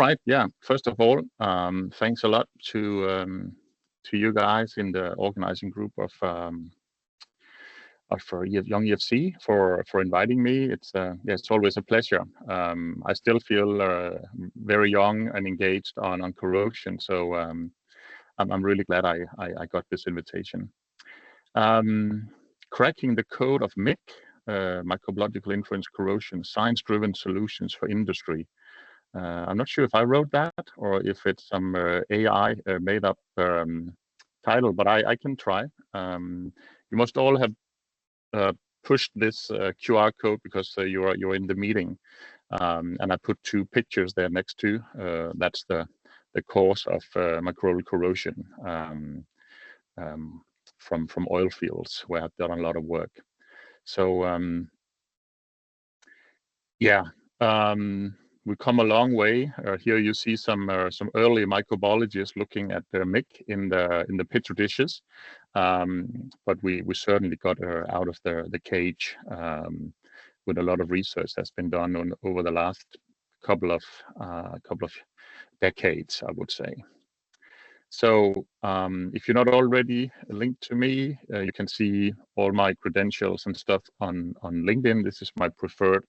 Right. Yeah. First of all, thanks a lot to you guys in the organizing group of Young EFC for inviting me. It's it's always a pleasure. I still feel very young and engaged on corrosion, so I'm really glad I got this invitation. Cracking the code of MIC, microbiological influence corrosion, science-driven solutions for industry. I'm not sure if I wrote that or if it's some AI made up title, but I can try. You must all have pushed this QR code because you're in the meeting, and I put two pictures there next to. That's the cause of microbial corrosion from oil fields, where I've done a lot of work. So yeah. We come a long way. Here you see some early microbiologists looking at the MIC in the petri dishes, but we certainly got her out of the cage with a lot of research that's been done over the last couple of decades, I would say. So if you're not already linked to me, you can see all my credentials and stuff on LinkedIn. This is my preferred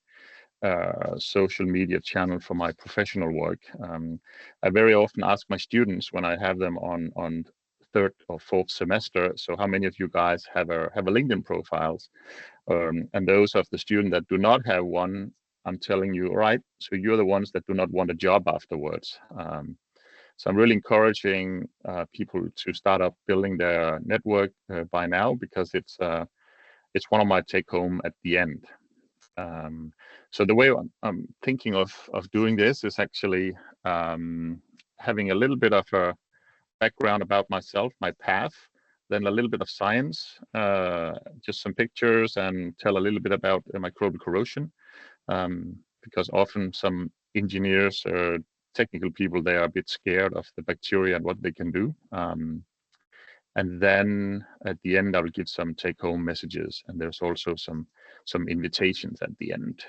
social media channel for my professional work. I very often ask my students when I have them on third or fourth semester, so how many of you guys have a LinkedIn profiles? And those of the students that do not have one, I'm telling you, all right, so you're the ones that do not want a job afterwards. So I'm really encouraging people to start up building their network by now, because it's one of my take home at the end. So the way I'm thinking of doing this is actually having a little bit of a background about myself, my path, then a little bit of science, just some pictures, and tell a little bit about microbial corrosion, because often some engineers or technical people, they are a bit scared of the bacteria and what they can do. And then at the end, I will give some take-home messages, and there's also some invitations at the end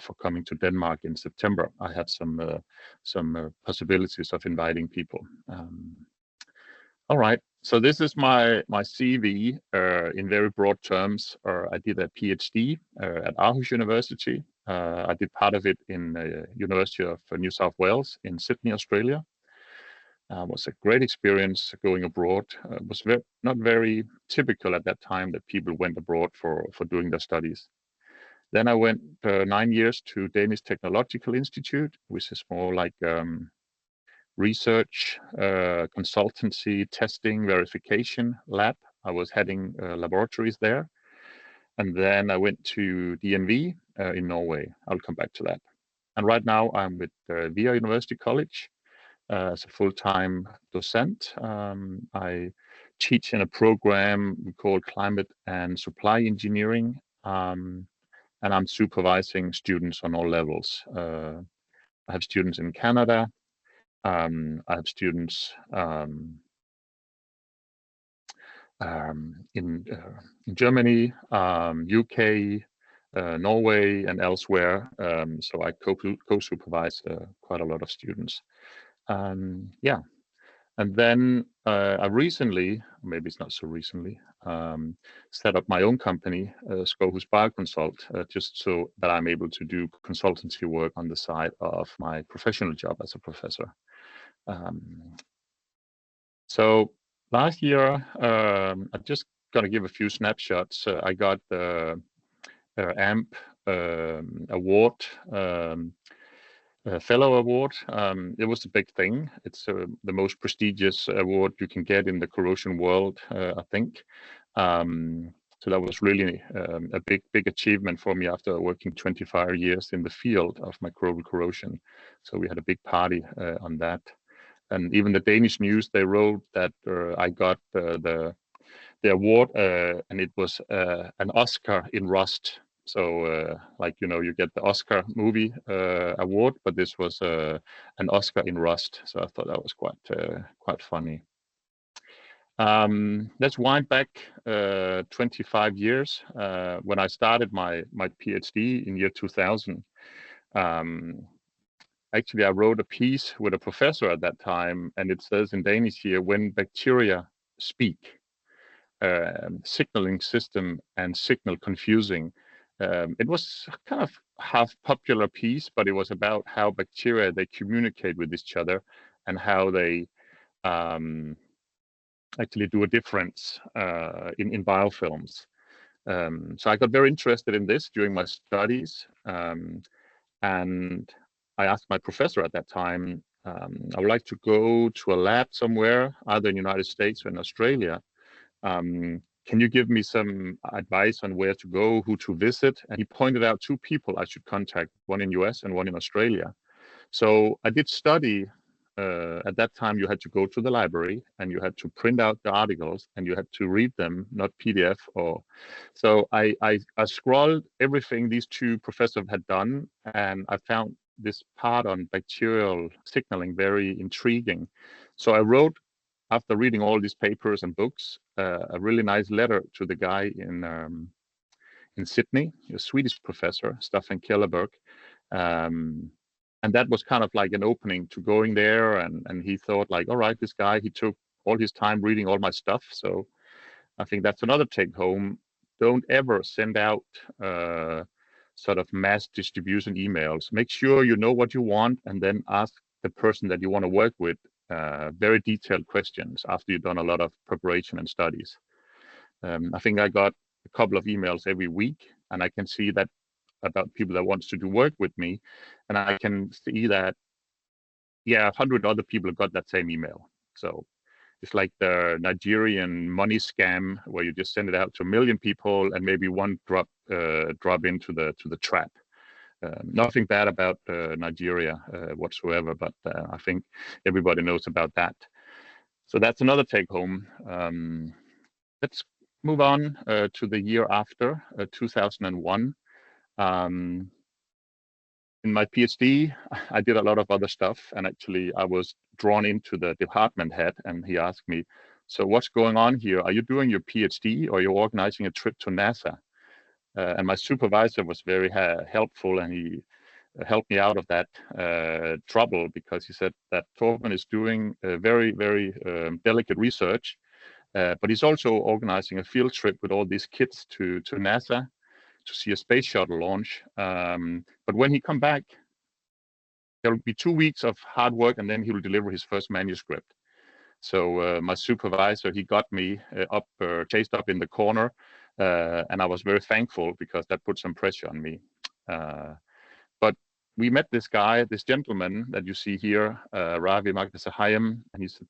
for coming to Denmark in September. I have some possibilities of inviting people. All right, so this is my CV in very broad terms. I did a PhD at Aarhus University. I did part of it in University of New South Wales in Sydney, Australia. Was a great experience going abroad. It was not very typical at that time that people went abroad for doing their studies. Then I went 9 years to Danish Technological Institute, which is more like research, consultancy, testing, verification lab. I was heading laboratories there. And then I went to DNV in Norway. I'll come back to that. And right now I'm with VIA University College as a full-time docent. I teach in a program we call Climate and Supply Engineering, and I'm supervising students on all levels. I have students in Canada. I have students in Germany, UK, Norway, and elsewhere. So I co-supervise quite a lot of students. Yeah, and then I recently, maybe it's not so recently, set up my own company, Skovhus Bioconsult, just so that I'm able to do consultancy work on the side of my professional job as a professor. So last year, I'm just going to give a few snapshots. I got the AMP award, fellow award. It was a big thing. It's the most prestigious award you can get in the corrosion world, I think. So that was really a big achievement for me after working 25 years in the field of microbial corrosion. So we had a big party on that. And even the Danish news, they wrote that I got the award, and it was an Oscar in rust. So, like, you know, you get the Oscar movie award, but this was an Oscar in rust. So I thought that was quite funny. Let's wind back 25 years when I started my PhD in year 2000. actually, I wrote a piece with a professor at that time, and it says in Danish here, when bacteria speak, signaling system and signal confusing. It was kind of half popular piece, but it was about how bacteria, they communicate with each other and how they actually do a difference in biofilms. So I got very interested in this during my studies, and I asked my professor at that time, I would like to go to a lab somewhere, either in the United States or in Australia. Can you give me some advice on where to go, who to visit? And he pointed out two people I should contact, one in US and one in Australia. So I did study. At that time, you had to go to the library and you had to print out the articles and you had to read them, not PDF. So I scrolled everything these two professors had done, and I found this part on bacterial signaling very intriguing. So I wrote, after reading all these papers and books, a really nice letter to the guy in Sydney, a Swedish professor, Staffan Kellerberg. And that was kind of like an opening to going there. And he thought like, all right, this guy, he took all his time reading all my stuff. So I think that's another take home. Don't ever send out sort of mass distribution emails. Make sure you know what you want, and then ask the person that you want to work with very detailed questions after you've done a lot of preparation and studies. I think I got a couple of emails every week, and I can see that about people that wants to do work with me, and I can see that 100 other people have got that same email. So it's like the Nigerian money scam, where you just send it out to 1 million people and maybe one drop into the trap. Nothing bad about Nigeria whatsoever, but I think everybody knows about that. So that's another take home. Let's move on to the year after, 2001. In my PhD, I did a lot of other stuff, and actually I was drawn into the department head, and he asked me, so what's going on here? Are you doing your PhD or are you organizing a trip to NASA? And my supervisor was very helpful, and he helped me out of that trouble, because he said that Torben is doing very, very delicate research, but he's also organizing a field trip with all these kids to NASA to see a space shuttle launch. But when he come back, there will be 2 weeks of hard work, and then he will deliver his first manuscript. So my supervisor, he got me chased up in the corner, and I was very thankful, because that put some pressure on me. But we met this guy, this gentleman that you see here, Ravi Magdasahayam, and he's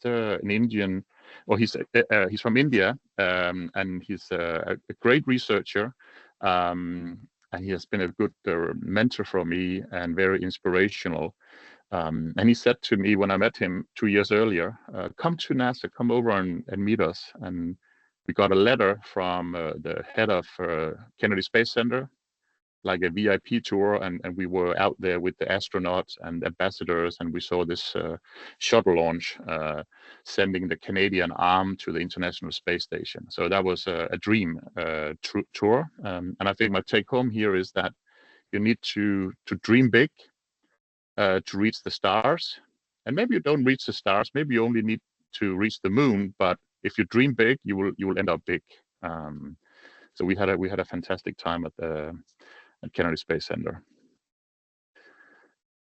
an Indian, or he's from India, and he's a great researcher, and he has been a good mentor for me and very inspirational. And he said to me when I met him 2 years earlier, come to NASA, come over and meet us. And we got a letter from the head of Kennedy Space Center, like a VIP tour, and we were out there with the astronauts and ambassadors, and we saw this shuttle launch, sending the Canadian arm to the International Space Station. So that was a dream tour, and I think my take home here is that you need to dream big to reach the stars. And maybe you don't reach the stars, maybe you only need to reach the moon, but if you dream big, you will end up big. So we had a fantastic time at Kennedy Space Center.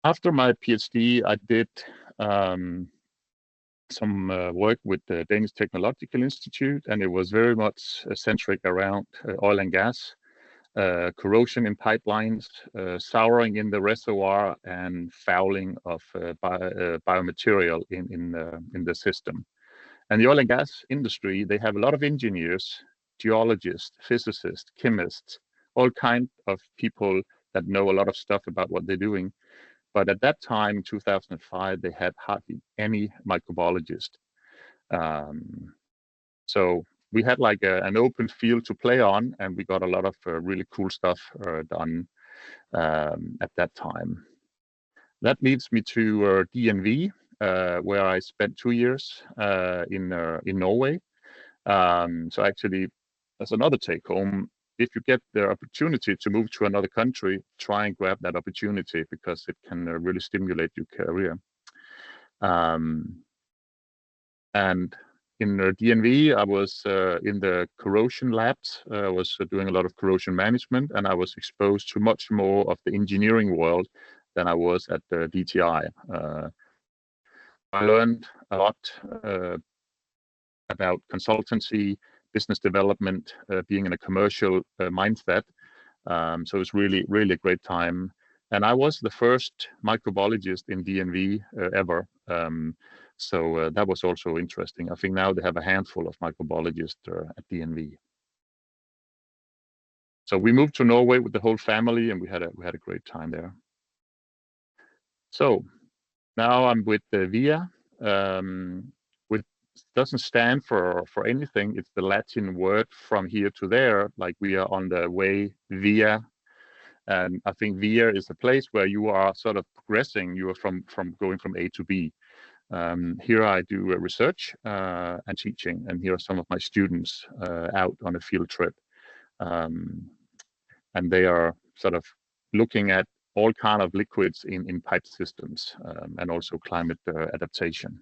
After my PhD, I did some work with the Danish Technological Institute, and it was very much centric around oil and gas, corrosion in pipelines, souring in the reservoir, and fouling of biomaterial in the system. And the oil and gas industry, they have a lot of engineers, geologists, physicists, chemists, all kinds of people that know a lot of stuff about what they're doing. But at that time, 2005, they had hardly any microbiologist. So we had like an open field to play on, and we got a lot of really cool stuff done at that time. That leads me to DNV, where I spent 2 years in Norway. So actually, that's another take home. if you get the opportunity to move to another country, try and grab that opportunity because it can really stimulate your career. And in DNV, I was in the corrosion labs. I was doing a lot of corrosion management, and I was exposed to much more of the engineering world than I was at the DTI. I learned a lot about consultancy, business development, being in a commercial mindset. So it's really, really a great time. And I was the first microbiologist in DNV ever. So that was also interesting. I think now they have a handful of microbiologists at DNV. So we moved to Norway with the whole family, and we had a great time there. So now I'm with the VIA, which doesn't stand for anything. It's the Latin word from here to there, like we are on the way via. And I think VIA is a place where you are sort of progressing. You are from going from A to B. Here I do research and teaching, and here are some of my students out on a field trip. And they are sort of looking at all kind of liquids in pipe systems and also climate adaptation.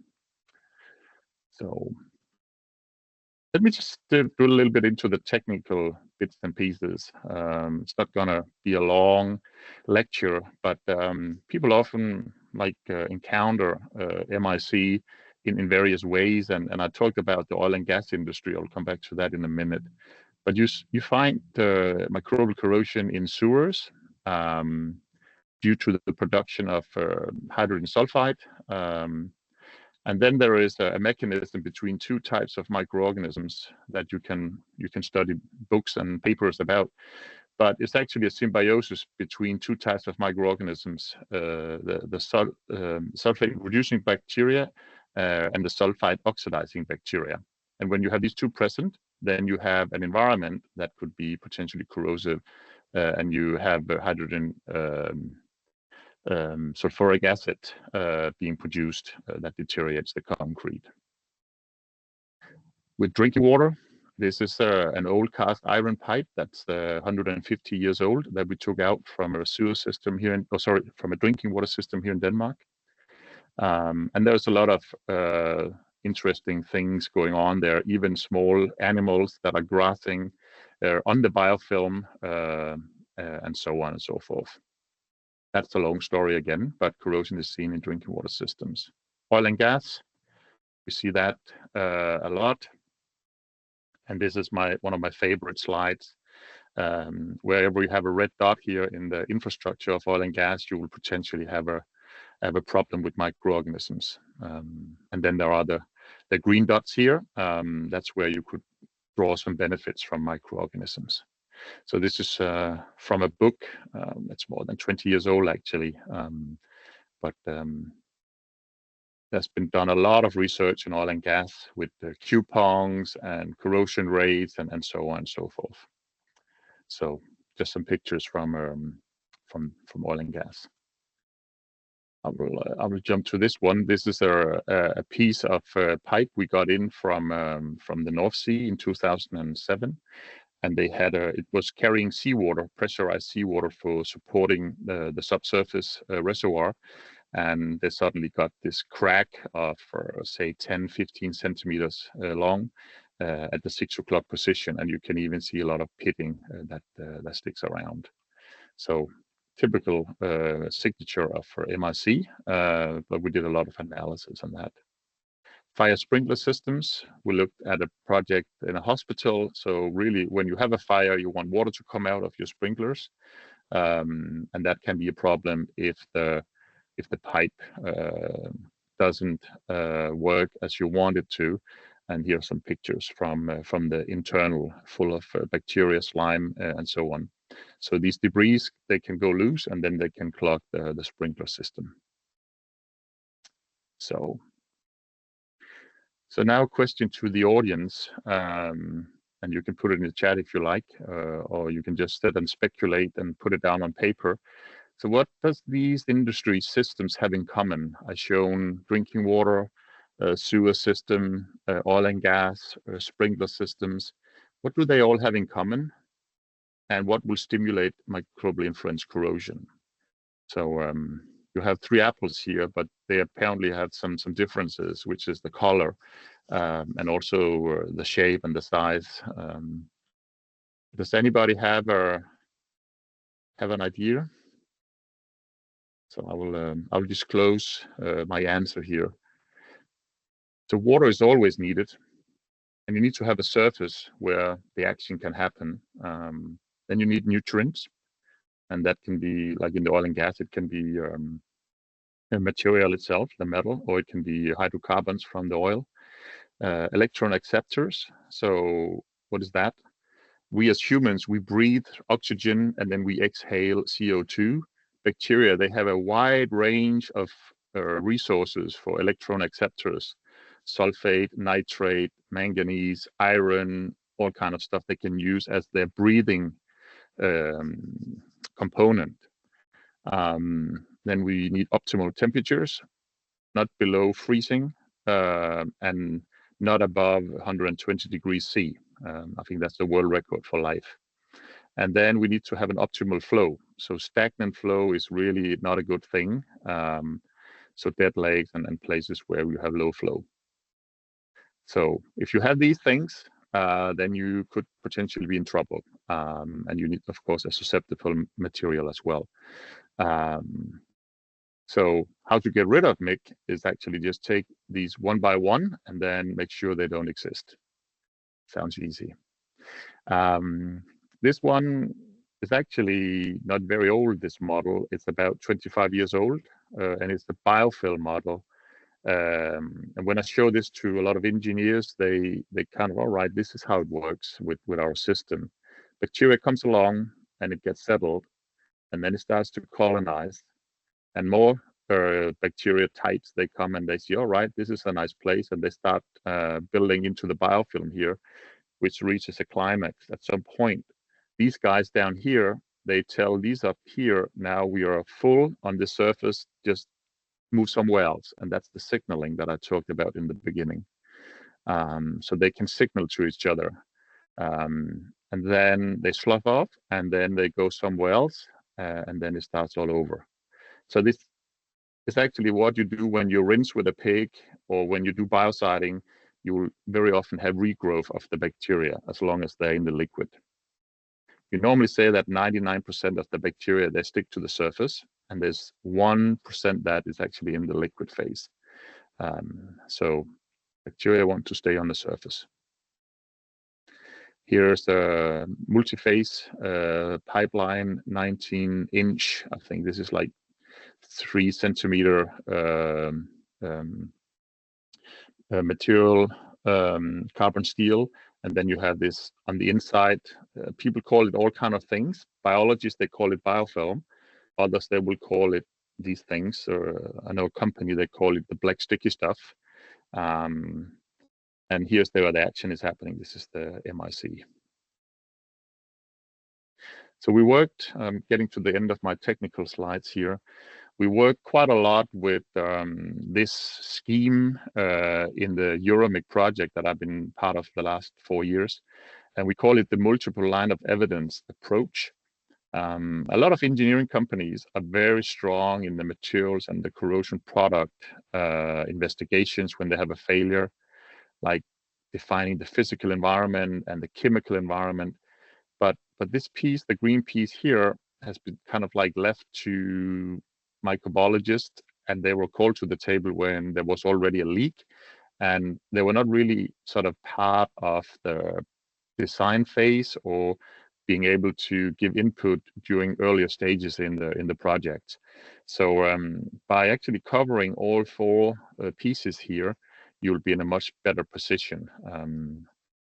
So let me just do a little bit into the technical bits and pieces. It's not gonna be a long lecture, but people often encounter MIC in various ways, and I talked about the oil and gas industry. I'll come back to that in a minute. But you find microbial corrosion in sewers due to the production of hydrogen sulfide. And then there is a mechanism between two types of microorganisms that you can study books and papers about. But it's actually a symbiosis between two types of microorganisms, the sulfate-reducing bacteria and the sulfide-oxidizing bacteria. And when you have these two present, then you have an environment that could be potentially corrosive, and you have hydrogen sulfuric acid being produced that deteriorates the concrete. With drinking water, this is an old cast iron pipe that's 150 years old that we took out from a sewer system here from a drinking water system here in Denmark. And there's a lot of interesting things going on there, even small animals that are grassing on the biofilm and so on and so forth. That's a long story again, but corrosion is seen in drinking water systems. Oil and gas, we see that a lot. And this is one of my favorite slides. Wherever you have a red dot here in the infrastructure of oil and gas, you will potentially have a problem with microorganisms. And then there are the green dots here. That's where you could draw some benefits from microorganisms. So this is from a book that's more than 20 years old, actually. But there's been done a lot of research in oil and gas with the coupons and corrosion rates and so on and so forth. So just some pictures from oil and gas. I will jump to this one. This is a piece of pipe we got in from the North Sea in 2007. And they had it was carrying seawater, pressurized seawater for supporting the subsurface reservoir. And they suddenly got this crack of, say, 10, 15 centimeters long at the 6 o'clock position. And you can even see a lot of pitting that sticks around. So typical signature of MIC, but we did a lot of analysis on that. Fire sprinkler systems, we looked at a project in a hospital. So really, when you have a fire, you want water to come out of your sprinklers. And that can be a problem if the pipe doesn't work as you want it to. And here are some pictures from the internal, full of bacteria, slime, and so on. So these debris, they can go loose, and then they can clog the sprinkler system. So now a question to the audience, and you can put it in the chat if you like, or you can just sit and speculate and put it down on paper. So what does these industry systems have in common? I've shown drinking water, sewer system, oil and gas, sprinkler systems. What do they all have in common? and what will stimulate microbial influence corrosion. So you have 3 apples here, but they apparently have some differences, which is the color and also the shape and the size. Does anybody have an idea? So I'll disclose my answer here. So water is always needed, and you need to have a surface where the action can happen. Then you need nutrients, and that can be, like in the oil and gas, it can be the material itself, the metal, or it can be hydrocarbons from the oil. Electron acceptors. So what is that? We as humans, we breathe oxygen and then we exhale CO2. Bacteria, they have a wide range of resources for electron acceptors: sulfate, nitrate, manganese, iron, all kind of stuff they can use as their breathing component. Then we need optimal temperatures, not below freezing, and not above 120 degrees C. I think that's the world record for life. And then we need to have an optimal flow. So stagnant flow is really not a good thing. So dead lakes and places where you have low flow. So if you have these things, then you could potentially be in trouble. And you need, of course, a susceptible material as well. So how to get rid of MIC is actually just take these one by one and then make sure they don't exist. Sounds easy. This one is actually not very old, this model. It's about 25 years old, and it's the biofilm model. And when I show this to a lot of engineers, they kind of, all right, this is how it works with our system. Bacteria comes along and it gets settled, and then it starts to colonize, and more bacteria types, they come and they see, all right, this is a nice place, and they start building into the biofilm here, which reaches a climax at some point. These guys down here, they tell these up here, now we are full on the surface, just move somewhere else. And that's the signaling that I talked about in the beginning. So they can signal to each other. And then they slough off, and then they go somewhere else, and then it starts all over. So this is actually what you do when you rinse with a pig, or when you do biociding. You will very often have regrowth of the bacteria as long as they're in the liquid. You normally say that 99% of the bacteria, they stick to the surface, and there's 1% that is actually in the liquid phase. So bacteria want to stay on the surface. Here's the multi-phase pipeline, 19-inch. I think this is like 3 centimeter material, carbon steel, and then you have this on the inside. People call it all kind of things. Biologists, they call it biofilm. Others, they will call it these things. I know a company, they call it the black sticky stuff. And here's where the action is happening. This is the MIC. So we worked, getting to the end of my technical slides here, we worked quite a lot with this scheme in the EuroMIC project that I've been part of the last 4 years. And we call it the multiple line of evidence approach. A lot of engineering companies are very strong in the materials and the corrosion product investigations when they have a failure, like defining the physical environment and the chemical environment. But this piece, the green piece here, has been kind of like left to microbiologists, and they were called to the table when there was already a leak, and they were not really sort of part of the design phase or being able to give input during earlier stages in the project. So by actually covering all 4 pieces here, you'll be in a much better position.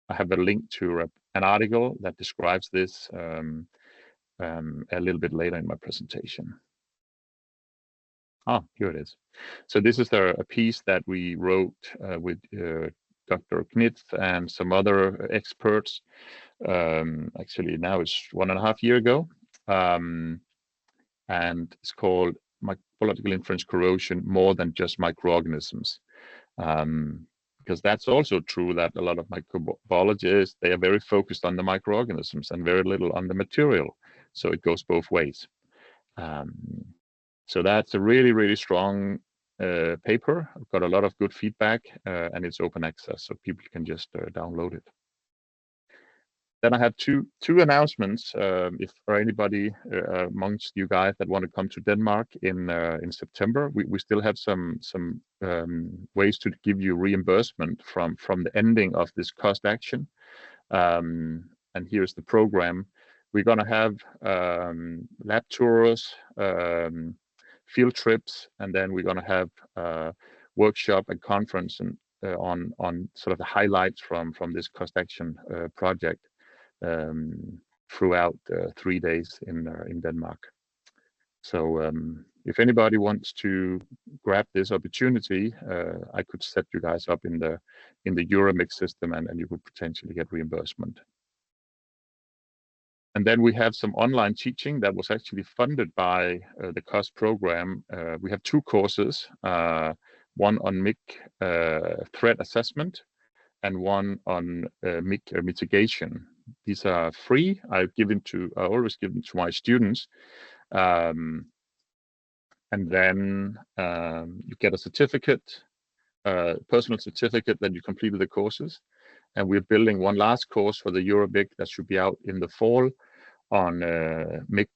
I have a link to an article that describes this a little bit later in my presentation. Here it is. So this is a piece that we wrote with Dr. Knitz and some other experts. Actually, now it's 1.5 years ago. And it's called Microbiological Influence Corrosion, More Than Just Microorganisms. because that's also true that a lot of microbiologists, they are very focused on the microorganisms and very little on the material. So it goes both ways. So that's a really, really strong paper. I've got a lot of good feedback, and it's open access, so people can just download it. Then I have two announcements. If for anybody amongst you guys that want to come to Denmark in September, we still have some ways to give you reimbursement from the ending of this cost action. And here's the program. We're going to have lab tours, field trips, and then we're going to have workshop and conference and on sort of the highlights from this cost action project throughout 3 days in Denmark. So if anybody wants to grab this opportunity, I could set you guys up in the Euromix system, and you could potentially get reimbursement. And then we have some online teaching that was actually funded by the COST program. We have 2 courses, one on MIC threat assessment and one on MIC mitigation. These are free. I always give them to my students. And then you get a certificate, personal certificate that you completed the courses. And we're building one last course for the Eurobic that should be out in the fall on MIC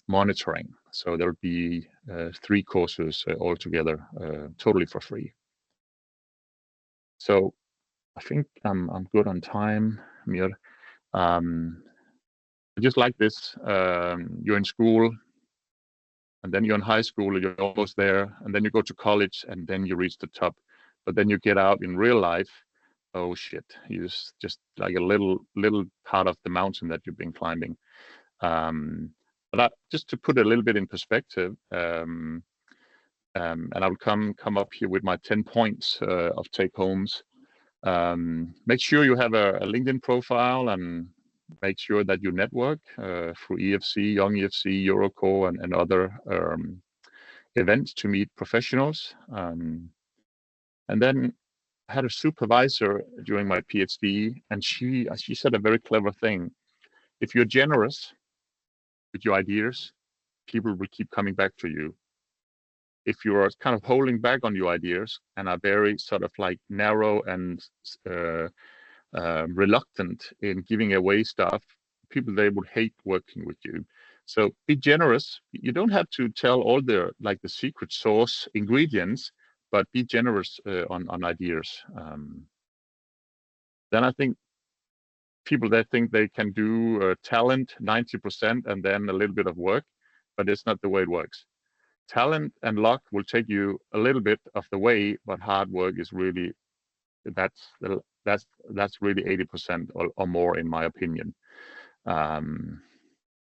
monitoring. So there'll be 3 courses altogether, totally for free. So I think I'm good on time, Mir. I just like this. You're in school, and then you're in high school, you're almost there, and then you go to college, and then you reach the top. But then you get out in real life. Oh shit! You just like a little part of the mountain that you've been climbing. But just to put a little bit in perspective, and I'll come up here with my 10 points of take homes. Make sure you have a LinkedIn profile, and make sure that you network through EFC, Young EFC, Eurocore, and other events to meet professionals. And then I had a supervisor during my PhD, and she said a very clever thing. If you're generous with your ideas, people will keep coming back to you. If you are kind of holding back on your ideas and are very sort of like narrow and reluctant in giving away stuff, people, they would hate working with you. So be generous. You don't have to tell all the secret sauce ingredients, but be generous on ideas. Then I think people that think they can do talent 90% and then a little bit of work, but it's not the way it works. Talent and luck will take you a little bit of the way, but hard work is really that's really 80% or more, in my opinion.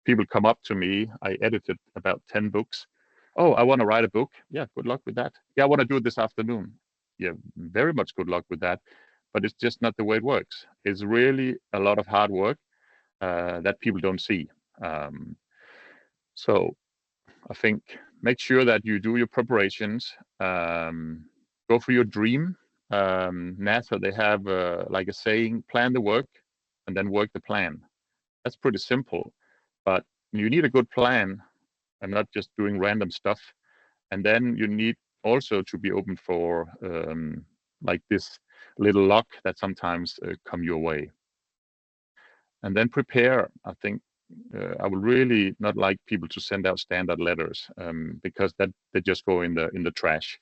People come up to me. I edited about 10 books. Oh, I want to write a book. Yeah, good luck with that. Yeah, I want to do it this afternoon. Yeah, very much good luck with that. But it's just not the way it works. It's really a lot of hard work that people don't see. So I think make sure that you do your preparations. Go for your dream. NASA, they have like a saying, plan the work and then work the plan. That's pretty simple, but you need a good plan and not just doing random stuff. And then you need also to be open for like this little luck that sometimes come your way. And then prepare. I think I would really not like people to send out standard letters because that they just go in the trash.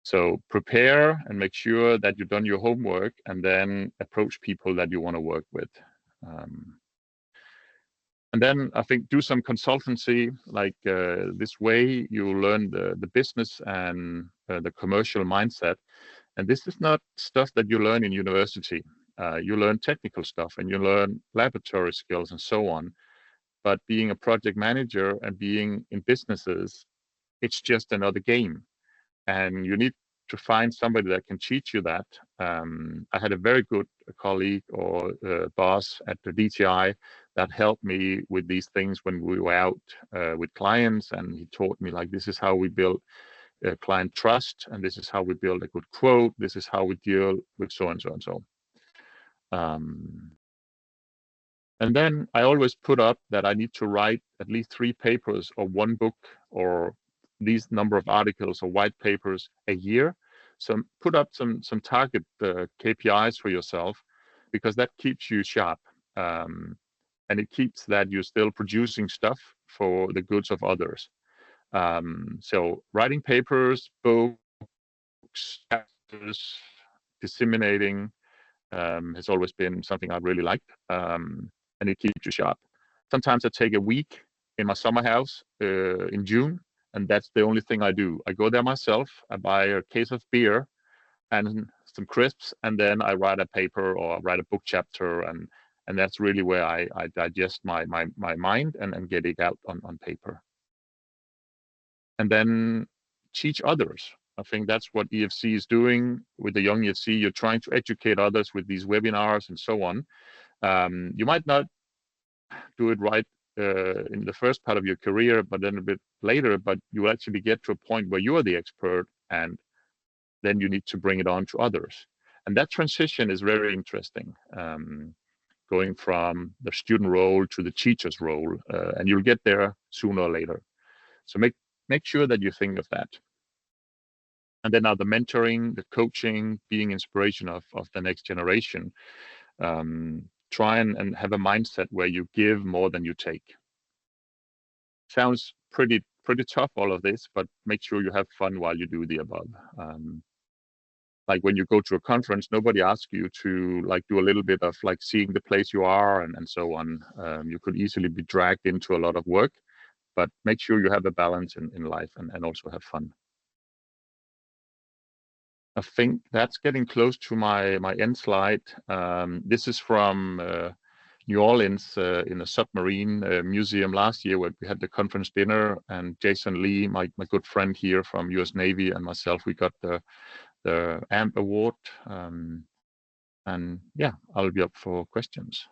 So prepare and make sure that you've done your homework, and then approach people that you want to work with. And then I think do some consultancy, like this way you learn the business and the commercial mindset. And this is not stuff that you learn in university. You learn technical stuff and you learn laboratory skills and so on. But being a project manager and being in businesses, it's just another game. And you need to find somebody that can teach you that. I had a very good colleague or boss at the DTI that helped me with these things when we were out with clients, and he taught me like, this is how we build client trust, and this is how we build a good quote. This is how we deal with so and so and so. And then I always put up that I need to write at least 3 papers or 1 book or these number of articles or white papers a year. So put up some target KPIs for yourself, because that keeps you sharp. And it keeps that you're still producing stuff for the goods of others. So writing papers, books, chapters, disseminating has always been something I've really liked, and it keeps you sharp. Sometimes I take a week in my summer house in June, and that's the only thing I do. I go there myself, I buy a case of beer and some crisps, and then I write a paper or write a book chapter, and that's really where I digest my mind and get it out on paper. And then teach others. I think that's what EFC is doing with the Young EFC. You're trying to educate others with these webinars and so on. You might not do it right in the first part of your career, but then a bit later, but you actually get to a point where you are the expert, and then you need to bring it on to others. And that transition is very interesting, going from the student role to the teacher's role, and you'll get there sooner or later. So make sure that you think of that. And then now the mentoring, the coaching, being inspiration of the next generation. Try and have a mindset where you give more than you take. Sounds pretty tough, all of this, but make sure you have fun while you do the above. Like when you go to a conference, nobody asks you to like do a little bit of like seeing the place you are and so on. You could easily be dragged into a lot of work, but make sure you have a balance in life and also have fun. I think that's getting close to my end slide. This is from New Orleans in a submarine museum last year, where we had the conference dinner, and Jason Lee, my good friend here from US Navy, and myself, we got the AMP award. And yeah, I'll be up for questions.